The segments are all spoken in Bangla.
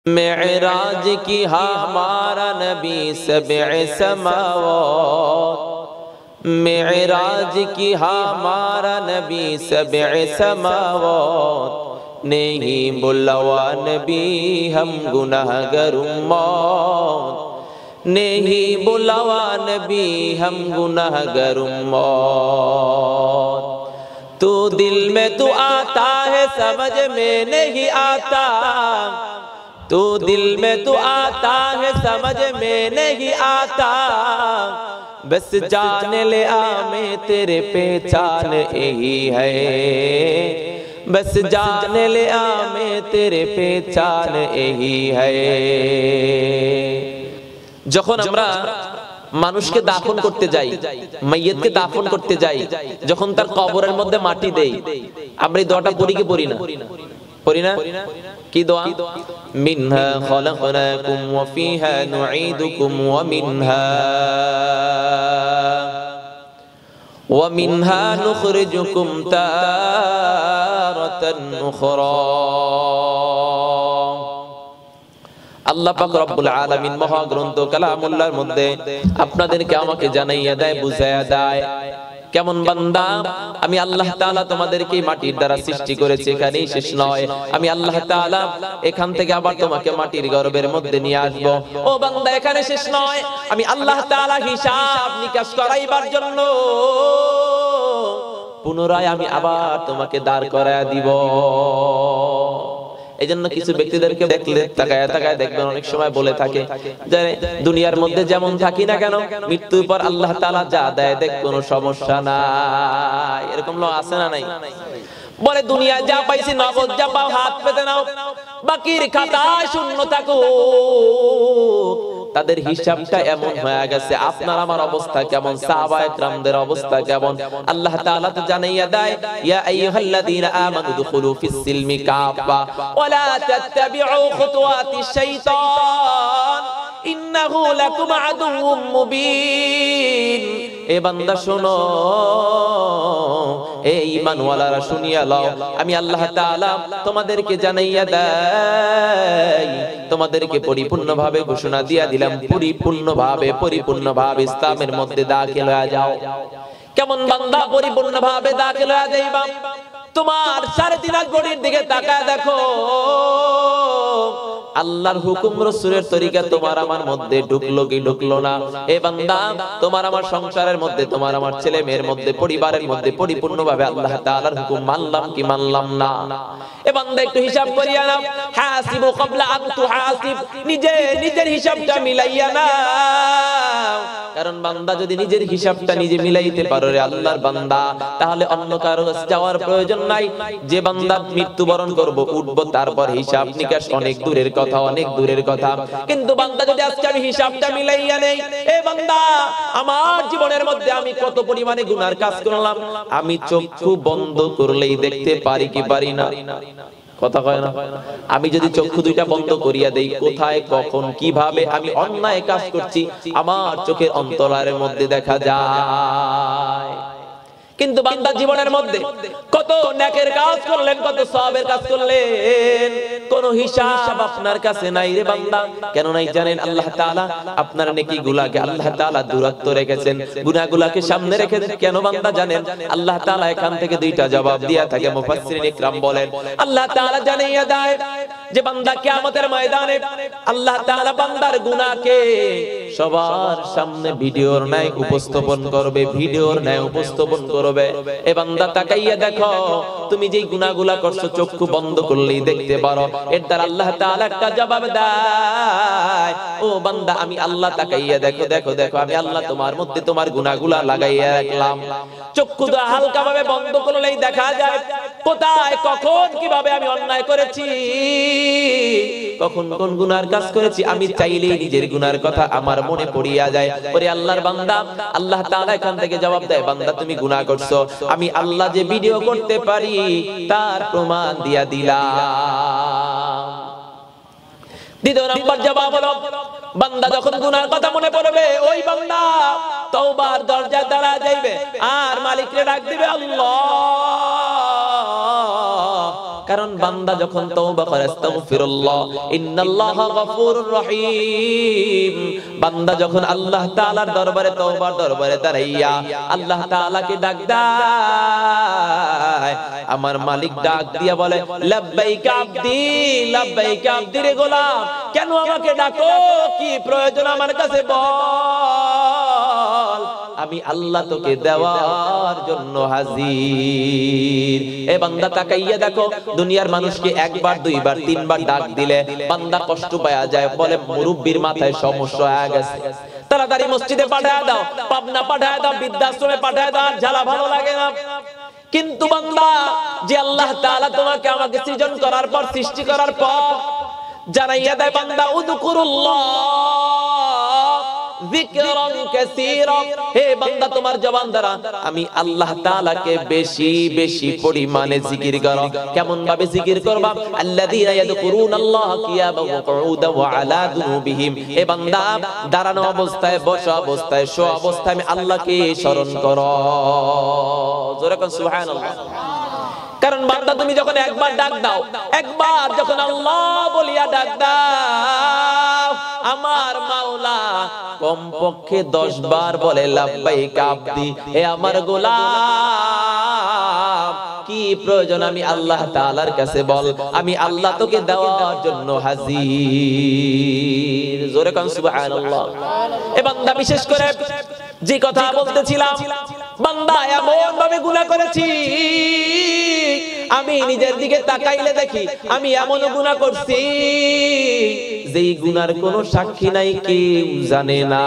मेराज की हमारा नबी सबए समावात, मेराज की हमारा नबी सबए समावात, नहीं बुलावा नबी हम गुनाहगार उम्मत, नहीं बुलावा नबी हम गुनाहगार उम्मत। तू दिल में तू आता है समझ में नहीं आता, तू दिल में तू आता है समझ में नहीं आता, बस जान ले आ मैं तेरे पहचान यही है, बस जान ले आ मैं तेरे पहचान यही है। যখন আমরা মানুষকে দাফন করতে যাই, মাইয়িতকে দাফন করতে যাই, যখন তার কবরের মধ্যে মাটি দেই, আমরা এই দোয়াটা পড়ি কি পড়ি না? পড়ি না? কি দোয়া? মিনহা খলাকনাকুম ওয়া ফিহা নুঈদুকুম ওয়া মিনহা নুখরিজুকুম তারাতান উখরা। আল্লাহ পাক রব্বুল আলামিন মহাগ্রন্থ কালামুল্লাহর মধ্যে আপনাদেরকে আমাকে জানাইয়া দেয়, বুঝাইয়া দেয়, কেমন বান্দা আমি আল্লাহ তাআলা তোমাদেরকে মাটির দ্বারা সৃষ্টি করেছি, এখানেই শেষ নয়, আমি আল্লাহ তাআলা এখান থেকে আবার তোমাকে মাটির গর্ভের মধ্যে নিয়ে আসব। ও বান্দা এখানে শেষ নয়, আমি আল্লাহ তাআলা হিসাব নিকাশ করাইবার জন্য পুনরায় আমি আবার তোমাকে দাঁড় করায়া দিব। এইজন্য কিছু ব্যক্তিদেরকে দেখলে তাকায় তাকায় দেখবেন অনেক সময় বলে থাকে যে দুনিয়ার মধ্যে যেমন থাকি না কেন মৃত্যুর পর আল্লাহ তাআলা যা দেয় দেখ কোনো সমস্যা নাই। এরকম লোক আছে না নাই? বলে দুনিয়ায় যা পাইছি নগদ যা পাও হাত পেতে নাও, বাকির খাতায় শূন্য থাকুক। তাদের হিসাবটা এমন হয়ে গেছে, আপনার আমার অবস্থা কেমন, সাহাবায়ে কেরামদের অবস্থা কেমন। আল্লাহ তাআলা তো জানাইয়া দেয়, ইয়া আইয়ুহাল্লাযীনা আমানু দুখুলু ফিস সিলমি কাফা ওয়া লা তাত্তাবিউ খুতুওয়াতিশ শাইতান ইন্নাহু লাকুম আদুউম মুবিন। এ বান্দা শোনো, এ ঈমানওয়ালারা শুনিয়া লও, আমি আল্লাহ তাআলা তোমাদেরকে জানাইয়া দেই, তোমাদেরকে পরিপূর্ণভাবে ঘোষণা দিয়া দিলাম, পরিপূর্ণভাবে ইসলামের মধ্যে দাখিল হয়ে যাও। কেমন বান্দা পরিপূর্ণভাবে দাখিল হয়ে যাইবা? তোমার 3.5 ঘড়ির দিকে তাকায় দেখো, আল্লাহর হুকুম রাসূলের তরিকা তোমার আমার মধ্যে ঢুকলো কি ঢুকলো না? এ বান্দা তোমার আমার সংসারের মধ্যে, তোমার আমার ছেলে মেয়ের মধ্যে, পরিবারের মধ্যে পরিপূর্ণভাবে আল্লাহ তাআলার হুকুম মানলাম কি মানলাম না? এ বান্দা একটু হিসাব করিয়া নাও, হাসিবু ক্বাবলা আন তুহাসিব, নিজের হিসাবটা মিলাইয়া নাও। কারণ বান্দা যদি নিজের হিসাবটা নিজে মিলাইতে পারো রে আল্লাহর বান্দা, তাহলে অন্য কারো কাছে যাওয়ার প্রয়োজন নাই। যে বান্দা মৃত্যুবরণ করব উঠবো, তারপর হিসাব নিকাশ অনেক দূরের কথা, অনেক দূরের কথা। কিন্তু বান্দা যদি আজকে আমি হিসাবটা মিলাইয়া নেই, এ বান্দা আমার জীবনের মধ্যে আমি কত পরিমাণে গুনার কাজ করলাম, আমি চক্ষু বন্ধ করলেই দেখতে পারি কি পারি না? কথা কয় না? আমি যদি চক্ষু দুইটা বন্ধ করিয়া দেই, কোথায় কখন কিভাবে আমি অন্যায় কাজ করছি আমার চোখের অন্তরালের মধ্যে দেখা যায়। কিন্তু বান্দা জীবনের মধ্যে কত নেকের কাজ করলেন, কত সওয়াবের কাজ করলেন, কোন হিসাব আপনার কাছে নাই রে বান্দা। কেন নাই জানেন? আল্লাহ তাআলা আপনার নেকিগুলাকে আল্লাহ তাআলা দূরত্ব রেখেছেন, গুনাহগুলাকে সামনে রেখেছেন। কেন বান্দা জানেন? আল্লাহ তাআলা এখান থেকে দুইটা জবাব দিয়া থাকে। মুফাসসিরিন ইকরাম বলেন, আল্লাহ তাআলা জানাইয়া দেয় যে বান্দা কিয়ামতের ময়দানে আল্লাহ তাআলা বান্দার গুনাহকে সবার সামনে ভিডিওর ন্যায় উপস্থাপন করবে, ভিডিওর ন্যায় উপস্থাপন করবে। এ বান্দা তাকাইয়া দেখো, তুমি যেই গুনাহগুলা করছো চক্ষু বন্ধ করলেই দেখতে পারো। এর দ্বারা আল্লাহ তাআলা একটা জবাব দেয়, ও বান্দা আমি আল্লাহ, তাকাইয়া দেখো দেখো দেখো, আমি আল্লাহ তোমার মধ্যে তোমার গুনাহগুলা লাগাইয়া রাখলাম। চক্ষু তো হালকা ভাবে বন্ধ করলেই দেখা যায় কোথায় কখন কিভাবে আমি অন্যায় করেছি, কখন কোন গুনার কাজ করেছি। আমি চাইলেই নিজের গুনার কথা আমার মনে পড়িয়া যায়। ওরে আল্লাহর বান্দা, আল্লাহ তাআলা এখান থেকে জবাব দেয়, বান্দা তুমি গুনাহ করছো, আমি আল্লাহ যে ভিডিও করতে পারি তার প্রমাণ দিয়া দিলাম। দ্বিতীয় নম্বর জবাব হলো, বান্দা যখন গুনার কথা মনে পড়বে, ওই বান্দা তওবার দরজা দ্বারা যাইবে আর মালিককে ডাক দিবে, আল্লাহ কারণ বান্দা যখন তওবা করে আস্তাগফিরুল্লাহ ইন্নাল্লাহা গফুরুর রহিম, বান্দা যখন আল্লাহ তাআলার দরবারে তওবার দরবারে দাঁড়াইয়া আল্লাহ তাআলাকে ডাক দেয়, আমার মালিক ডাক দিয়া বলে লাব্বাইকা আবদি, লাব্বাইকা আবদি রে গোলাম, কেন আমাকে ডাকো, কি প্রয়োজন আমার কাছে বল, আমি আল্লাহ তোকে দেওয়ার জন্য হাজির। এ বান্দা তাকাইয়া দেখো, দুনিয়ার মানুষকে একবার দুইবার তিনবার ডাক দিলে বান্দা কষ্ট পাওয়া যায়, বলে মুরব্বির মাথায় সমস্যা হয়ে গেছে, তাড়াতাড়ি মসজিদে পাঠায় দাও, পাবনা পাঠায় দাও, বৃদ্ধাশ্রমে পাঠায় দাও, জ্বালা ভালো লাগে না। কিন্তু বান্দা, যে আল্লাহ তাআলা তোমাকে আমাকে সৃজন করার পর, সৃষ্টি করার পর জানাইয়া দেয় বান্দা উযকুরুল্লাহ যিকরান কাসীরা, হে বান্দা তোমার জবান দ্বারা আমি আল্লাহ তাআলাকে বেশি বেশি পরিমাণে জিকির করো। কেমন ভাবে জিকির করবা? আল্লাযীনা ইয়াযকুরুনাল্লাহা কিয়ামান ওয়া কুউদান ওয়া আলা যুনুবিহিম, হে বান্দা দাঁড়ানো অবস্থায়, বসা অবস্থায়, শোয়া অবস্থায় আমি আল্লাহকে স্মরণ করো। জোরে কোন সুবহানাল্লাহ। কারণ বান্দা তুমি যখন একবার ডাক দাও, একবার যখন আল্লাহ বলিয়া ডাক দাও, আমার মাওলা কমপক্ষে 10 বার বলে লাব্বাইকা আবদি, হে আমার গোলাম, কি প্রয়োজন আমি আল্লাহ তাআলার কাছে বল, আমি আল্লাহ তোকে দেওয়ার জন্য হাজির। জোরে কোন সুবহানাল্লাহ। এ বান্দা বিশেষ করে যে কথা বলতেছিলাম, বান্দা এমন ভাবে গুনাহ করেছি, আমি নিজের দিকে তাকাইলে দেখি আমি এমন গুনাহ করছি যেই গুনার কোনো সাক্ষী নাই, কেউ জানে না।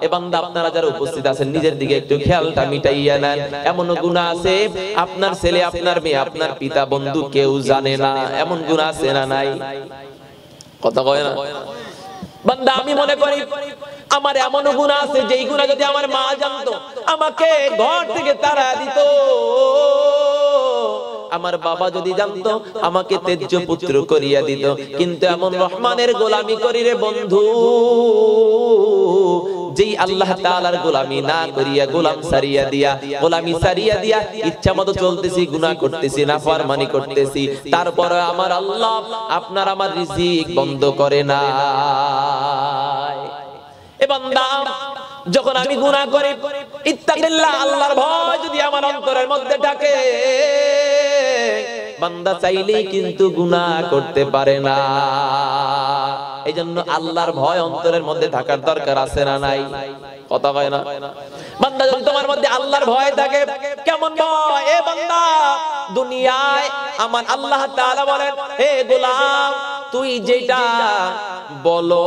এ বান্দা আপনারা যারা উপস্থিত আছেন নিজের দিকে একটু খেয়ালটা মিটাইয়া নেন, এমন গুনাহ আছে আপনার ছেলে, আপনার মেয়ে, আপনার পিতা, বন্ধু কেউ জানে না, এমন গুনাহ আছে না নাই? কথা কয় না বান্দা? আমি মনে করি আমার এমন গুনাহ আছে যেই গুনাহ যদি আমার মা জানতো আমাকে ঘর থেকে তাড়া দিত, আমার বাবা যদি জানতো আমাকে তেজ্য পুত্র করিয়া দিত। কিন্তু এমন রহমানের গোলামি করি রে বন্ধু, যেই আল্লাহ তাআলার গোলামি না করিয়া, গোলাম সারিয়া দিয়া, গোলামি সারিয়া দিয়া ইচ্ছামতো চলতেছি, গুনাহ করতেছি, নাফরমানি করতেছি, তারপর আমার আল্লাহ আপনার আমার রিজিক বন্ধ করে না। এ বান্দা, যখন আমি গুনাহ করি, ইত্তাকিল্লাহ, আল্লাহর ভয় যদি আমার অন্তরের মধ্যে থাকে, বান্দা চাইলেই কিন্তু গুনাহ করতে পারে না। এইজন্য আল্লাহর ভয় অন্তরের মধ্যে থাকার দরকার আছে না নাই? কথা কয় না বান্দা? যদি তোমার মধ্যে আল্লাহর ভয় থাকে, কেমন ভয়? এ বান্দা, দুনিয়ায় আমার আল্লাহ তাআলা বলেন, হে গোলাম, তুই যেটা বলো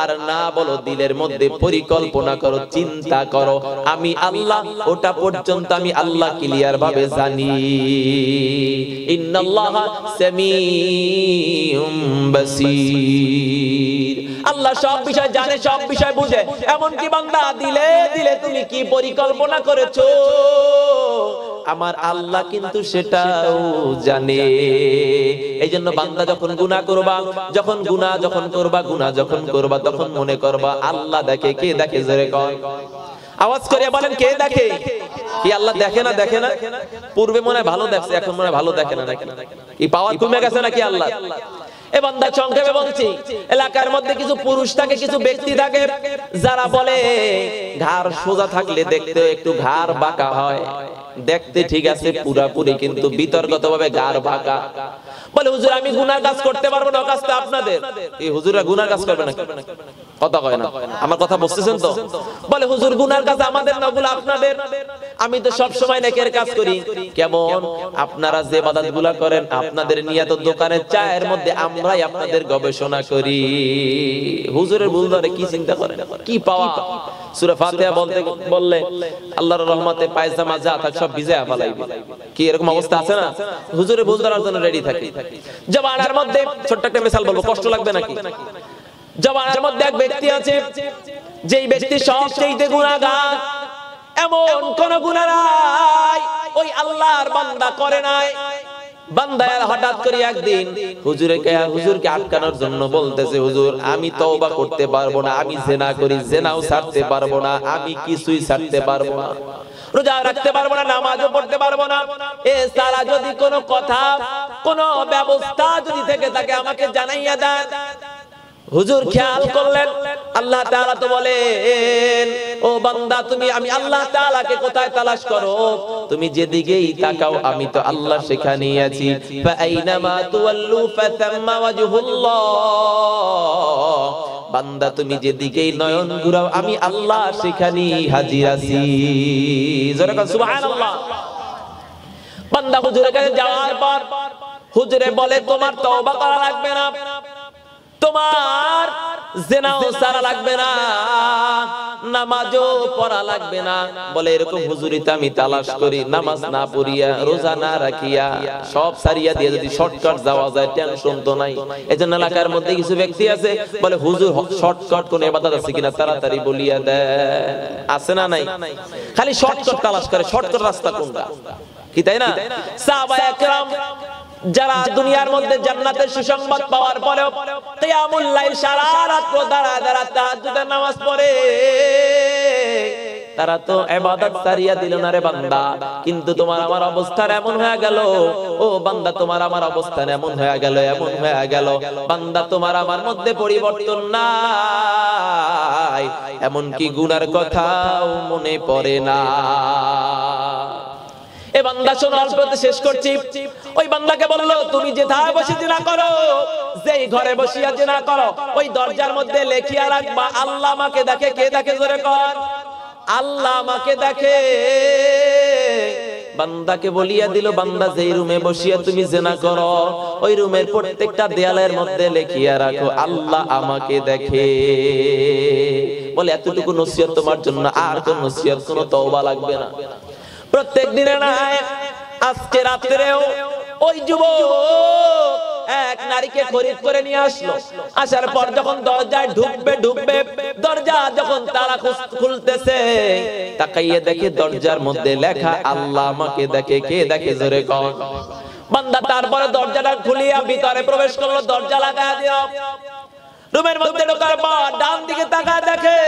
আর না বলো, দিলের মধ্যে পরিকল্পনা করো, চিন্তা করো, আমি আল্লাহ ওটা পর্যন্ত আমি আল্লাহ ক্লিয়ার ভাবে জানি। ইন্নাল্লাহা সামিউম বাসীর, আল্লাহ সব বিষয় জানে, সব বিষয় বুঝে। এমন কি বান্দা, দিলে দিলে তুমি কি পরিকল্পনা করেছো, আমার আল্লাহ কিন্তু সেটাও জানে। এইজন্য বান্দা যখন গুনাহ করবা, যখন করবা, তখন মনে করবা আল্লাহ দেখে। কে দেখে? জোরে কর, আওয়াজ করে বলেন, কে দেখে? কি আল্লাহ দেখে না? দেখে না? পূর্বে মনে হয় ভালো দেখছে, এখন মনে হয় ভালো দেখে না। কি পাওয়ার কমে গেছে নাকি আল্লাহ? এ বান্দা, সংক্ষেপে বলছি, এলাকার মধ্যে কিছু পুরুষ থাকে, কিছু ব্যক্তি থাকে যারা বলে ঘাড় সোজা থাকলে দেখতে একটু ঘাড় বাঁকা হয়, দেখতে ঠিক আছে পুরাপুরি, কিন্তু বিতর্কতভাবে ঘাড় বাঁকা। বলে হুজুর আমি গুনার কাজ করতে পারবো না, কাজটা আপনাদের। এই হুজুররা গুনার কাজ করবে না? কথা কয় না? আমার কথা বুঝতেছেন তো? বলে হুজুর গুনার কাজ আমাদের না, ওগুলো আপনাদের। আমি তো সব সময় নেকের কাজ করি। কেমন? আপনারা যে ইবাদতগুলো করেন, আপনাদের নিয়ত দোকানের চায়ের মধ্যে আমরাই আপনাদের গবেষণা করি। হুজুরের ভুল ধরে কি চিন্তা করেন? কি পাওয়া? সূরা ফাতিহা বলতে বললে আল্লাহর রহমতে পায়জামা যা থাকে সব ভিজায়া ফেলাইবে। কি এরকম অবস্থা আছে না? হুজুরের ভুল ধরার জন্য রেডি থাকি। জমানার মধ্যে ছোট্ট একটা মিসাল বলবো, কষ্ট লাগবে নাকি? জমানার মধ্যে এক ব্যক্তি আছে, যেই ব্যক্তি সবচেয়ে গুনাহগার, এমন কোন গুনাহ নাই ওই আল্লাহর বান্দা করে নাই। বান্দা হঠাৎ করে একদিন হুজুরকে আটকানোর জন্য বলতেছে, হুজুর আমি তওবা করতে পারবো না, আমি জিনা করি, জিনাও ছাড়তে পারবো না, আমি কিছুই ছাড়তে পারবো না। রোজা রাখতে পারবো না, নামাজও পড়তে পারবো না, এ সারা যদি কোনো কথা, কোনো ব্যবস্থা যদি থেকে থাকে আমাকে জানাইয়া দেন। হুজুর খেয়াল করলেন, আল্লাহ তাআলা তো বলেন, ও বান্দা তুমি, আমি আল্লাহ তাআলাকে কোথায় তালাশ করো? তুমি যেদিকেই তাকাও আমি তো আল্লাহ সেখানেই আছি। ফাআইনামা তুওয়াল্লু ফাতাম্মা ওয়াজহুল্লাহ। বান্দা তুমি যেদিকেই নয়ন ঘুরাও আমি আল্লাহ সেখানেই হাজির আছি। জোরে বল সুবহানাল্লাহ। বান্দা হুজুরের কাছে যাওয়ার পর হুজুরে বলে, তোমার তওবা করা লাগবে না, তোমার জিনাও ছাড়া লাগবে না, নামাজও পড়া লাগবে না। বলে এরকম হুজুরিতে আমি তালাশ করি, নামাজ না পড়িয়া, রোজা না রাখিয়া, সব সারিয়া দিয়ে যদি শর্টকাট যাওয়া যায় টেনশন তো নাই। এজন্য এলাকার মধ্যে কিছু ব্যক্তি আছে বলে, হুজুর শর্টকাট কোন ইবাদত আছে কিনা তাড়াতাড়ি বলিয়া দেয়। আছে না নাই? খালি শর্টকাট তালাশ করে, শর্টকাট রাস্তা কোনটা, কি তাই না? সাহাবায়ে কেরাম যারা দুনিয়ার মধ্যে জান্নাতের সুসংবাদ পাওয়ার পরেও কিয়ামুল লাইল সারা রাত দাঁড়া দাঁড়া তাহাজ্জুদের নামাজ পড়ে, তারা তো ইবাদত সারিয়া দিল না রে বান্দা। কিন্তু তোমার আমার অবস্থান এমন হয়ে গেল, ও বান্দা তোমার আমার অবস্থান এমন হয়ে গেল, এমন হয়ে গেল, বান্দা তোমার আমার মধ্যে পরিবর্তন নাই, এমন কি গুনার কথাও মনে পড়ে না। এ বান্দা শোনো, অল্পতে শেষ করছি। ওই বান্দাকে বললো, তুমি যেথায় বসে জিনা করো, যেই ঘরে বসিয়া জিনা করো, ওই দরজার মধ্যে লেখিয়া রাখবা, আল্লাহ আমাকে দেখে। কে দেখে? জোরে কর, আল্লাহ আমাকে দেখে। বান্দাকে বলিয়া দিল, বান্দা যেই রুমে বসিয়া তুমি জিনা করো, ওই রুমের প্রত্যেকটা দেয়ালের মধ্যে লেখিয়া রাখো, আল্লাহ আমাকে দেখে। বলে এতটুকু নসিহত তোমার জন্য, আর কোন নসিহত, কোন তওবা লাগবে না। প্রত্যেক দিনে নাই, আজকে রাত্রেও ওই যুবক এক নারীকে খরিদ করে নিয়ে আসলো। আসার পর যখন দরজায় ঢুকবে, দরজা যখন তালা খুলতেছে, তাকাইয়ে দেখে দরজার মধ্যে লেখা, আল্লাহ আমাকে দেখে। কে দেখে? জোরে কর। বান্দা তারপরে দরজাটা খুলিয়া ভিতরে প্রবেশ করলো, দরজা লাগায় দিল। রুমের মধ্যে ঢোকার পর ডান দিকে তাকায় দেখে,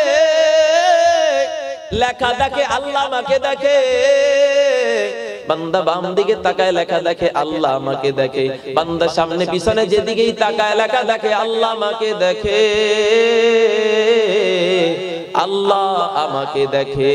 লেখা দেখে, আল্লাহ আমাকে দেখে। বান্দা বাম দিকে তাকায়, লেখা দেখে, আল্লাহ আমাকে দেখে। বান্দা সামনে পিছনে যেদিকেই তাকায়, লেখা দেখে, আল্লাহ আমাকে দেখে, আল্লাহ আমাকে দেখে।